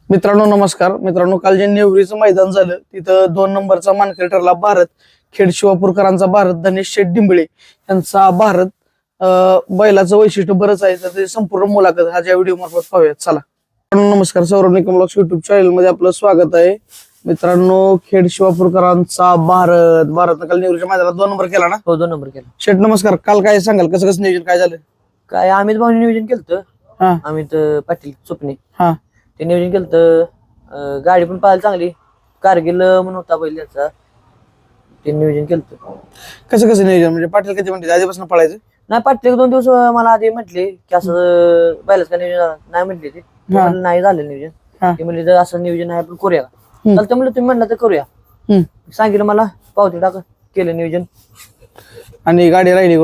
मित्रांनो नमस्कार. मित्रांनो, काल जे नेवरीचं मैदान झालं तिथं 2 नंबरचा मानकरी ठरला भारत. खेड शिवापूरकरांचा भारत, धनेश शेठ डिंबळे यांचा भारत. बैलाचं वैशिष्ट्य बरंच आहे, तर ते संपूर्ण मुलाखत हा ज्या व्हिडिओ मार्फत पाहूयात. चला. नमस्कार. Saurabh Nikam blogs YouTube channel मध्ये आपलं स्वागत आहे. मित्रांनो, खेड शिवापूरकरांचा भारत काल नेवरीच्या मैदानात 2 नंबर केला ना? हो, 2 नंबर केला. शेठ नमस्कार. काल काय सांगाल, कसं कसं नियोजन काय झालं? काय अमित भाऊनी नियोजन केलं. हा अमित पाटील सुपणे हा ते नियोजन केलं. गाडी पण पाहायला चांगली. कारगिल म्हणून होता बैल त्याचा, ते नियोजन केलं. कसं कसं नियोजन म्हणजे पाटील किती म्हणते आधीपासून पळायचं? नाही, पाटील 2 दिवस मला आधी म्हटले की असं बैलाच का नियोजन झालं नाही, म्हटले ते म्हणलं नाही झालं नियोजन. ते म्हणले जर असं नियोजन आहे आपण करूया का? तर म्हणलं तुम्ही म्हणलं तर करूया. सांगितलं मला, पावती टाका, केलं नियोजन. आणि गाडी राहिली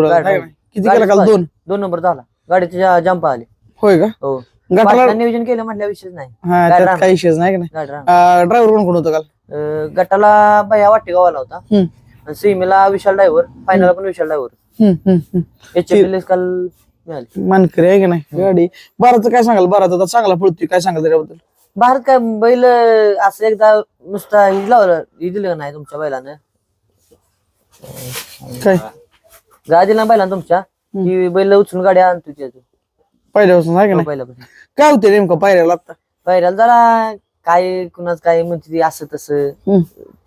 किती केला काल? 2 नंबर झाला. गाडीची जंप आली. होय का? हो, गटाला नियोजन केलं म्हटल्या विषयच नाही. हा, त्यात काही विषयच नाही का? ड्रायव्हर कोण होतं काल? गटाला भैया वाटेगावाला होता आणि सीमेला विशाल ड्रायव्हर, फायनल पण विशाल ड्रायव्हर. HFLS काल मिळाली. मानकरी आहे की नाही गाडी? भारतचं काय सांगाल? भारत आता चांगला पळतोय, काय सांगाल त्याच्याबद्दल? भारत काय बैल असं एकदा नुसता ही लावलं, ही दिलं नाही तुमच्या बैलानं, काय गाडी दिला बैलानं तुमच्या, की बैल उचलून गाडी आणतो त्याचं पहिल्यापासून आहे की नाही? पहिल्यापासून. काय होते नेमकं पायऱ्याला आता? पायऱ्याला जरा काय कुणाच काय म्हणते ते असं तसं.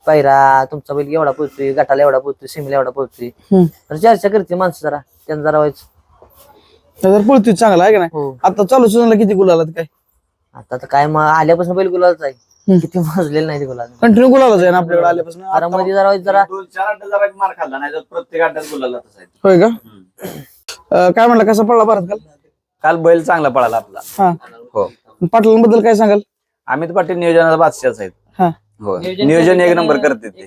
पायरा तुमचा बैल एवढा पोहोचतोय, गटाला एवढा पोहोचतोय, सीमेला एवढा पोहोचतोय, तर चर्चा करते माणसं जरा, त्यांना जरा व्हायचं. तर पळतोय चांगला आहे की नाही? हो. आता चालू सीझनला किती गुलाल काय? आता तर काय आल्यापासून बैल गुलालच आहे, किती माजलेलं नाही ते गुलाल. कंटिन्यू गुलालच आहे ना आपल्याकडे आल्यापासून? मध्ये जरा जरा 2-4 अड्डा जरा मार खाल्ला नाही तर प्रत्येक अड्ड्यात बोलायला तसायचं. होय का? काय म्हणलं, कसा पडला भारत काल? काल बैल चांगला पळाला आपला. हा. हो, पाटलांबद्दल काय सांगाल? अमित पाटील नियोजनाचा बादशाच आहेत. हा. हो, नियोजन 1 नंबर करते ते.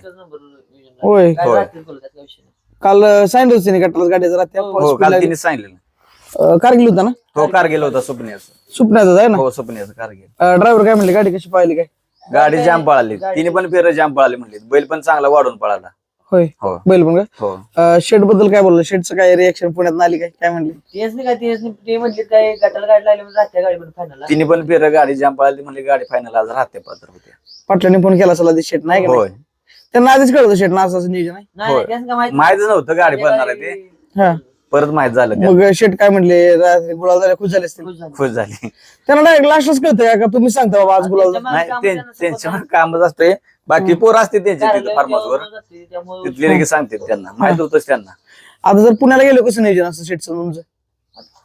होय. होय. काल सांगितलं त्यांनी गटाला गाडीचा रात्री हो, काल तिने सांगितलं. कारगिल होता ना? हो, कारगिल होता सुपण्याचं. सुपण्याचं आहे ना? हो, सुपण्याचं कारगिल. ड्रायव्हर काय म्हणले, गाडी कशी पाहिली काय? गाडी जाम पळाली, तिने पण फेर जाम पळाली म्हणली. बैल पण चांगला वाढून पळाला. होय. हो बैल पण हो. का? शेड बद्दल काय बोललं? शेडचं काय रिएक्शन पुण्यात आली काय? काय म्हणले? तेच नाही काय, तेच नाही ते म्हणले काय गटाला गाडी लागली म्हणजे राहत्या गाडी पण फायनल. तिने पण फेर गाडी जाम पळाली म्हणली, गाडी फायनल आज राहते पात्र होते. पाटलांनी फोन केला असेल आधी शेट, नाही का? होय, त्यांना आधीच कळतं शेट ना असं नियोजन आहे. नाही त्यांचं काय माहिती माहितच नव्हतं गाडी पळणार आहे ते. हा. परत माहित झालं त्याला. मग शेट काय म्हणले? रात्री गुलाल झाले, खुश झाले असतील. खुश झाली. त्यांना डायरेक्ट लास्टच कळतंय का तुम्ही सांगता बाबा आज गुलाल? नाही, त्यांच्यावर कामच असते. बाकी पोरं असते त्यांचे तिथे फार्महाऊसवर, तिथले लगेच सांगते त्यांना, माहित होतच त्यांना. आता जर पुण्याला गेलो कसं नियोजन असतं शेटचं तुमचं?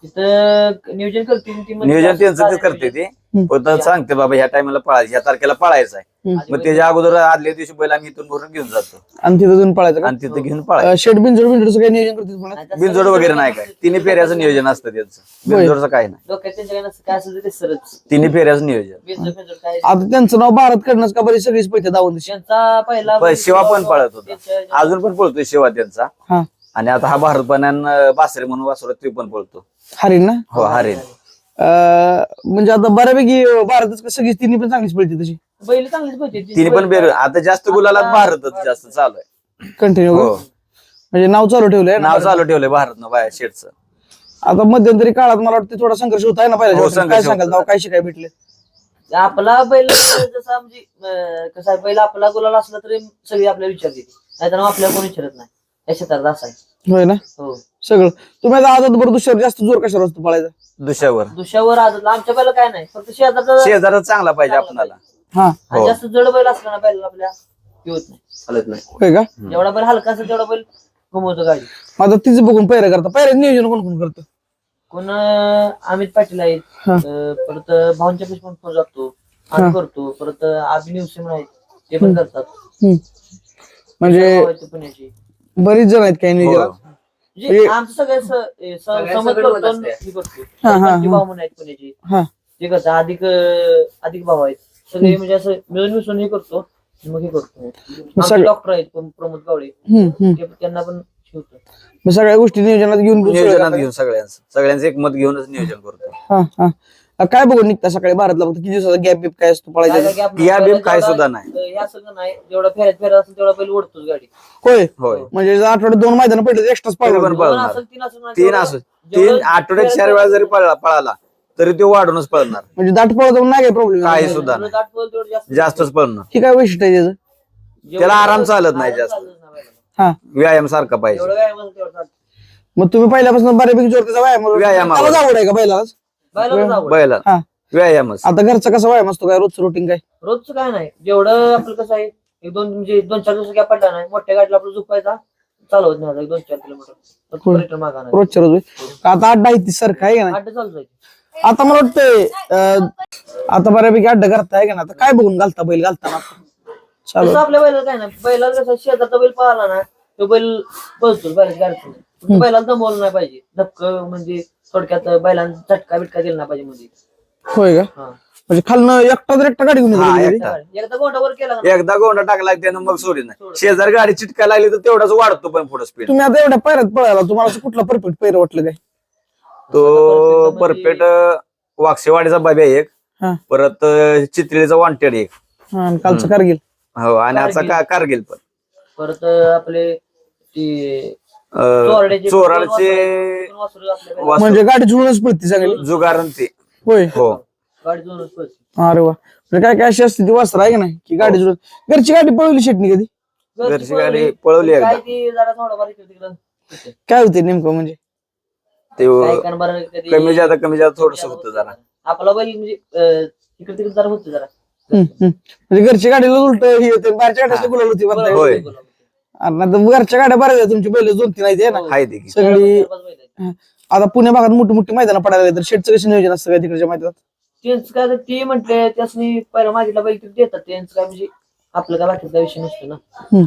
तिथं नियोजन करते ती म्हणजे नियोजन त्यांचं ते करते ते, पण सांगते बाबा ह्या टायमाला पळायचं, ह्या तारखेला पळायचं आहे. मग त्याच्या अगोदर आदल्या दिवशी बैल आम्ही इथून भरून घेऊन जातो आणि तिथं जाऊन पळायचं का? आणि तिथं घेऊन पळायचं. शेट बिनजोडचं काय नियोजन करते पुण्यात? बिनजोड वगैरे नाही काय, 3 फेऱ्याचं नियोजन असतं त्यांचं. बिनजोडचं काय नाही, डोक्यात त्यांच्या काय असेल ते सरच 3 फेऱ्याचं नियोजन. बिनजोड काय. आता त्यांचं नाव भारत कडनंच का बरी सगळीच पैसे दावून दिशी? त्यांचा पहिला पण शिवा पण पळत होता, अजून पण पळतोय शिवा त्यांचा. हा. आणि आता हा भारत पण बासरे म्हणून वासुरात ते पण पळतो. हरीण ना? हो, हरेल. म्हणजे आता बऱ्यापैकी भारतच सगळी तिन्ही पण चांगलीच पळते तशी. बैल चांगलीच पळते तिने पण आता जास्त गुलालात भारतच जास्त चालू आहे. कंटिन्यू हो, म्हणजे नाव चालू ठेवलंय ना? नाव चालू ठेवलंय भारतनं बाया शेटचं. आता मध्यंतरी काळात मला वाटतं थोडा संघर्ष होत आहे ना हो, पहिल्या. संघर्ष काय सांगाल नाव काय शिकाय भेटले? आपला बैल जसा म्हणजे कसा बैल आपला गुलाल असला तरी सगळी आपल्याला विचारते, नाहीतर आपल्याला कोणी विचारत नाही. या क्षेत्रात असं आहे. होय ना? हो. सगळं तुम्ही आता आदत बरं दुसऱ्यावर जास्त जोर कशावर असतो पळायचा? दुसऱ्यावर आदत आमच्या बैल काय नाही, फक्त शेजारचा शेजारा चांगला पाहिजे आपल्याला. हा. हो. जास्त जड बैल असला ना बैल आपल्या होत नाही, चालत नाही. होय का? जेवढा बैल हलका असेल तेवढा बैल घुमवतो गाडी. आता तिचं बघून पैरा करता. पैरा नियोजन कोण कोण करतं? कोण अमित पाटील आहेत, हा. परत भाऊंच्या पेश पण फोन जातो, आम्ही करतो. परत अभिनव सिंह आहेत, ते पण करतात. म्हणजे पुण्याची बरीच जण आहेत काही नियोजन. म्हणजे आमचं सगळं समज करतो आणि हे करतो. बंटी भाऊ म्हणून आहेत पुण्याची, हा. ते करतात. अधिक भाऊ आहेत, सगळे म्हणजे असं मिळून मिसळून हे करतो, मग हे करतो. डॉक्टर आहेत प्रमोद गावडे, त्यांना पण शिवतो. मग सगळ्या गोष्टी नियोजनात घेऊन सगळ्यांचं एकमत घेऊनच नियोजन करतो. काय बघून निघता सकाळी भारतला? किती दिवसाचा गॅप बिप काय असतो पळायचा? या बिम काय सुद्धा नाही. या सगळं नाही, जेवढा फेऱ्यात असेल तेवढा बैल ओढतोच गाडी. होय. होय, म्हणजे आठवड्यात 2 मैदान पडले एक्स्ट्राच पण पळणार. पळणार. 3 आठवड्यात 4 वेळा जरी पळाला तरी तो वाढूनच पळणार, म्हणजे दाट पळत नाही काही प्रॉब्लेम काही सुद्धा नाही. दाट पळतो तेवढं जास्त जास्तच पळणार. ही काय वैशिष्ट्य आहे त्याचं? त्याला आराम चालत नाही जास्त. चालत नाही बैलाला. हा व्यायाम सारखा पाहिजे. एवढं काय म्हणतो तेवढं चालतं. मग तुम्ही पहिल्यापासून बऱ्यापैकी जोर त्याचा व्यायामावर. त्याला आवड आहे का बैलाच? बैलालाच आवड. बैला हा व्यायामच. आता घरचा कसा व्यायाम असतो काय रोजचं रुटीन काय? रोजचं काय नाही, जेवढं आपलं कसं आहे एक दोन म्हणजे 2-4 दिवस गॅप पडला नाही, मोठ्या गाडीला आपलं झोपायचा चालवत नाही, आता 2-4 किलोमीटर रिटर्न मागा नाही. रोजच्या रोज आता अड्डा आहे ती सारखं आहे का नाही? अड्डा चालू जायचं. आता मला वाटतंय आता बऱ्यापैकी अड्डा करताय का ना, आता काय बघून घालता बैल घालताना चालू? तसं आपल्या बैलाला काय नाही, बैलाला कसं शेजारचा बैल पाहिला ना तो बैल पळतो बैलाची गाडी. बैलाला दमवलं नाही पाहिजे, धक्क म्हणजे थोडक्यात बैलांना झटका बिटका दिला नाही पाहिजे मध्ये. होय का? हा. म्हणजे खालनं एकटा गाडी घेऊन हा, येतो घरी? एकटा. एकदा गोंडावर केला ना एकदा गोंडा टाकला की त्यानं मग सोडी नाही. शेजार गाडी चिटकायला लागली तर तेवढाच वाढतो पण पुढे स्पीड. तुम्ही आता एवढ्या पैरात पळाला, तुम्हाला असं कुठला परफेक्ट पैर वाटलं काय? तो परफेक्ट वाक्षेवाडीचा बाब्या एक, हा परत चित्रीचा वॉन्टेड एक, हा आणि कालचं कारगिल. हो आणि आजचा कारगिल पण. परत आपले ती चोराडचे वासरू आपल्या वासरू. म्हणजे गाडी जुळूनच पळती सगळी. जुगारण ते. होय हो गाडी जोनच पळते. अरे वा. म्हणजे काय काय अशी असते ती वस्त्र आहे का नाही की गाडी जुळून? घरची गाडी पळवली शेटणी कधी? घरची गाडी पळवली एकदा. काय ती जरा थोडंफार इकडं तिकडं होते. काय होते नेमकं म्हणजे? ते काय कारण बरं कधी कमी जादा थोडस होतं जरा. आपला बैल म्हणजे इकडे तिकडे जरा होतं जरा. म्हणजे घरच्या गाडीला उलट हे होते, बाहेरच्या गाड्या गुलाल होती म्हणताय. होय. अरे नाही तर घरच्या गाड्या बऱ्याच आहेत, तुमची बैल 2-3 आहेत हे ना आहे ते की. सगळी. चार-पाच बैल आहेत. आता पुण्या भागात मोठी मोठी मैदानं पडायला लागली, तर शेटचं कसं नियोजन असतं काय तिकडच्या मैदानात? त्यांचं काय तर ते म्हटले त्यासनी पहिला मागितला बैल तरी देतात, त्यांचं काय म्हणजे आपलं काय बाकीचा विषय नसतो ना. हम्म.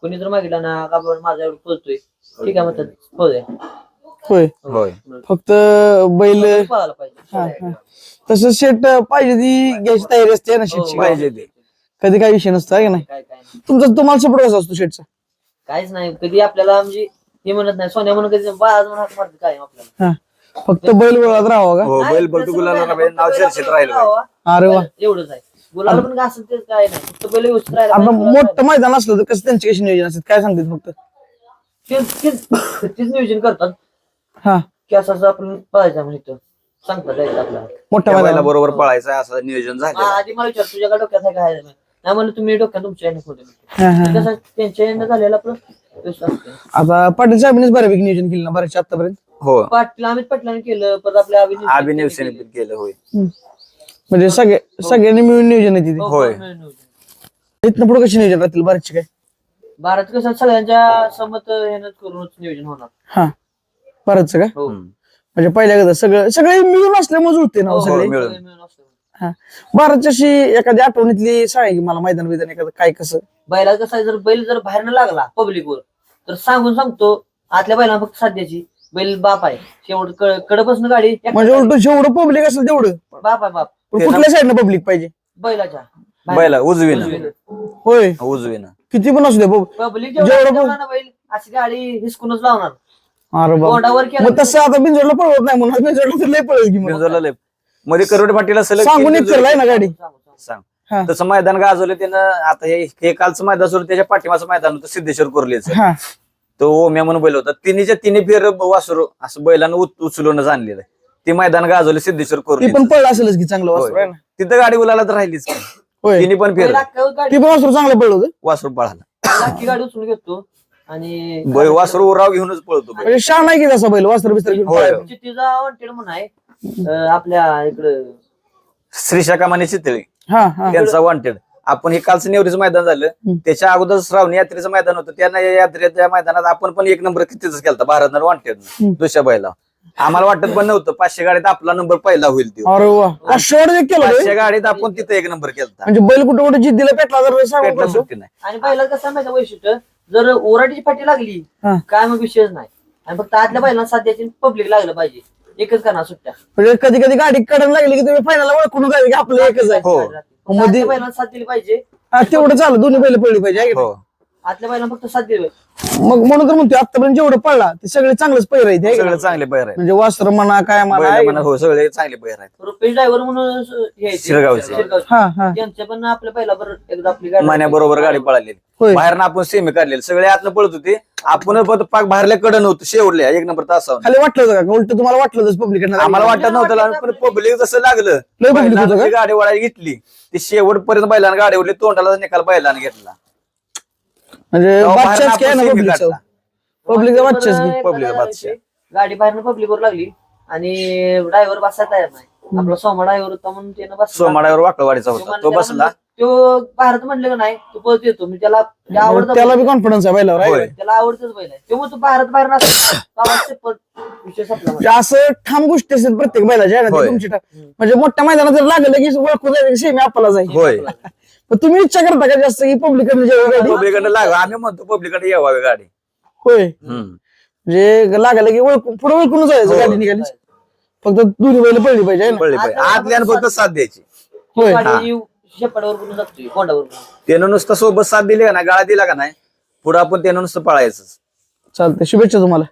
कोणी जर मागितला ना का बाबा माझा एवढं पोहोचतोय ठीक आहे म्हणतात पोहोच होय होय. फक्त बैल. पळायला पाहिजे. हा, हा. तसं शेट पाहिजे ती घ्यायची तयारी असते ना शेटची. पाहिजे ते. कधी काय विषय नसतो आहे का नाही? काय काय नाही. तुम्हाला सपोर्ट कसा असतो शेटचा? काहीच नाही कधी आपल्याला म्हणजे हे म्हणत नाही सोन्या म्हणून कधी बाळा म्हणून हात मारत काय आपल्याला. हा फक्त बैल गोळात राहावा का? हो नाही, बैल तसं बलतो काय गुलाला नाही. नाव फक्त चर्चेत बैल राहिलं पाहिजे. राहावा. अरे वा. एवढंच आहे. गुलाल पण असं तेच काय नाही, फक्त बैल व्यवस्थित राहिला आता पाहिजे, गुलाल मोठं मैदान असलं तर कसं त्यांची कशी नियोजन असतात काय सांगतात फक्त? तेच नियोजन करतात हा की असं असं आपण पळायचं म्हणजे इथं सांगतात direct आपल्याला. मोठ्या त्या बैला मैदानात. बरोबर पळायचं असं नियोजन झालं. आधी मला विचार तुझ्या डोक्यात आहे काय नाही म्हणलं तुम्ही डोक्यात तुमच्या याने खोटे हा, हा, हा. कसं त्यांच्या याने झालेलं आपलं व्यवस्थित असतं. आता पाटील साहेबांनीच बऱ्यापैकी नियोजन केलं ना बऱ्याच आतापर्यंत. हो पाटील अमित पाटलांनी केलं परत आपल्या अभिनव सेने पण केलं. होय म्हणजे सगळ्यांनी मिळून नियोजन आहे तिथे. होय. इथनं पुढे कशी नियोजन राहतील बरेचसे काय? भारत कसं सगळ्यांच्या सहमत ह्यानं करूनच नियोजन होणार. हा बरंच काय हो. म्हणजे पहिल्या कसं सगळे मिळून असल्यामुळे जुळते ना हो हो, सगळे. मिळून. सगळे मिळून असतं. हा बरंच अशी एखादी आठवणीतली सांगा की मला मैदान बिदान एखादं काय कसं? बैला कसं आहे जर बैल जर बाहेर न लागला पब्लिकवर तर सांगून सांगतो आतल्या बैलांना फक्त साध्याची बैल बाप आहे शेवट कडपासून गाडी एकटा म्हणजे उलट जेवढं पब्लिक असेल तेवढं. बाप आहे बाप पण कुठल्या साईडनं पब्लिक पाहिजे? बैलाच्या बैला उजवीनं. होय उजवीनं. किती पण असू दे पब्लिक जेवढं जेवढा ना बैल अशी गाडी हिसकूनच लावणार. अरे बाबा. गोंडावर केलं मग तसं आता बिंजोडला पळवत नाही म्हणून बिंजोडला तर लय पळेल की मग. बिंजोरला लय. मध्ये करोड पाटीला सलग सांगून तीन एक केलंय ना गाडी. सांग. हा तसं मैदान गाजवलं त्यानं. आता हे कालचं मैदान सोडून त्याच्या पाठीमाचं मैदान होतं सिद्धेश्वर कोरलेचं. हा तो ओम्या म्हणून बैल होता. तिन्ही फेर वासरू असं बैलानं उचलूनच आणलेलं आहे. ते मैदान गाजवलं सिद्धेश्वर ती कोरले. पण पळलं असेलच की चांगलं वासरू आहे ना. तिथं गाडी उलाला तर राहिलीच की. होय तिन्ही पण फेर ती पण वासरू चांगलं पळलं होतं. वासरू पळाला. लाखी गाडी उचलून घेतो आणि वासरू उराव घेऊनच पळतो बैल. म्हणजे शान आहे की तसा बैल वासरू बिस्तर घेऊन होय. पळायला. चित्तीचा वॉन्टेड म्हणून आहे आपल्या इकडं श्रीशाकामाने चितळी हा हा त्यांचा वॉन्टेड. आपण हे कालचं नेवरीचं मैदान झालं त्याच्या अगोदर श्रावणी यात्रेचं मैदान होतं. त्यांना या यात्रेच्या मैदानात आपण पण एक नंबर कितीच केलता भारत वॉन्टेड दुसऱ्या बैला. आम्हाला वाटत पण नव्हतं 500 गाडीत आपला नंबर पहिला होईल. तो अरे वा शेवट एक केलं 500 होय. गाडीत आपण तिथे एक नंबर केलता. म्हणजे बैल कुठे कुठे जिद्दीला पेटला तर सांगू पेटला कसं? सुट्टी नाही. आणि पहिला कसं माहिती वैशिष्ट्य जर ओराटीची फाटी लागली हा. काय मग विषयच नाही आणि फक्त आतल्या बैलांना साध्याची पब्लिक लागलं पाहिजे एकच करणार सुट्ट्या म्हणजे कधी कधी गाडी कडन लागली की तुम्ही फायनल ओळखून जाईल की आपलं एकच आहे. हो. मध्ये- आतल्या बैलांना साथ दिली पाहिजे हा, तेवढं चालू दोन्ही बैल पडली पाहिजे आहे की हो आतल्या बैलांना फक्त साथ दिली पाहिजे. नाही? मग म्हणून तर म्हणतो आतापर्यंत जेवढं पडला ते सगळे चांगलंच पैर आहे ते, आहे की सगळे नाही? चांगले बैर आहेत. म्हणजे वस्त्र म्हणा काय म्हणा बैल आहे की म्हणा, हो सगळे चांगले बैर आहेत. रुपेश ड्रायव्हर म्हणून हे आहेत, शिरगावचे. हा हा त्यांच्या पण आपल्या पहिला बरं एकदा आपली गाडी मान्या बरोबर गाडी पळालेली. होय. बाहेरनं आपण सेमी काढलेले सगळे आतनं पळत होते. आपण पण पाक बाहेरल्या कडन होतो शेवटल्या 1 नंबर तासावर. खाली वाटलं होतं का उलट तुम्हाला वाटलं होतं पब्लिक आम्हाला वाटत नव्हतं पण पब्लिक जसं लागलं लय public होतं बैलानं का? जी गाडी वळायला घेतली ती शेवटपर्यंत बैलानं गाडी ओढली तोंडाला निकाल बैलानं घेतला. म्हणजे तेव्हा बादशाहच बाहेरनं काय ना आपण पब्लिकचा semi पब्लिकचा बादशाहच की. public बादशाह. गाडी बाहेरनं पब्लिकवर लागली आणि ड्रायव्हर बसायला तयार नाही. आपला सोमा ड्रायव्हर होता म्हणून त्यानं बसला. सोमाड्यावर वाकडवाडीचा होता तो बसला. तो भारत म्हणलं का नाही तू पळत येतो मी त्याला आवडतं त्याला बी कॉन्फिडन्स आहे बैलावर आहे होय. का? त्याला आवडतच बैल आहे तेव्हा तू भारत बाहेर विषय संपला म्हणजे असं ठाम गोष्टी असतात प्रत्येक बैलाच्या आहे ना, ती होय. तुमची म्हणजे मोठ्या मैदानात जर लागलं की ओळखून जायचं सेमी आपल्याला जाईल होय पण तुम्ही इच्छा करता का जास्त की पब्लिक गाडी पब्लिकडे लाग आम्ही म्हणतो पब्लिकडे यावावी गाडी. होय हम्म. म्हणजे लागलं की ओळखून पुढे ओळखून जायचं हो. गाडी निघाली फक्त दोन्ही बैल पडली पाहिजे है ना? पळली पाहिजे. आतल्यानं फक्त साथ द्यायची. होय गाडी शेपाडावर करून जातोय कोंडावर त्यानं नुसतं सोबत साथ दिली का ना गाळा दिला का नाही पुढे आपण त्यानं नुसतं पळायचं. चालतंय शुभेच्छा तुम्हाला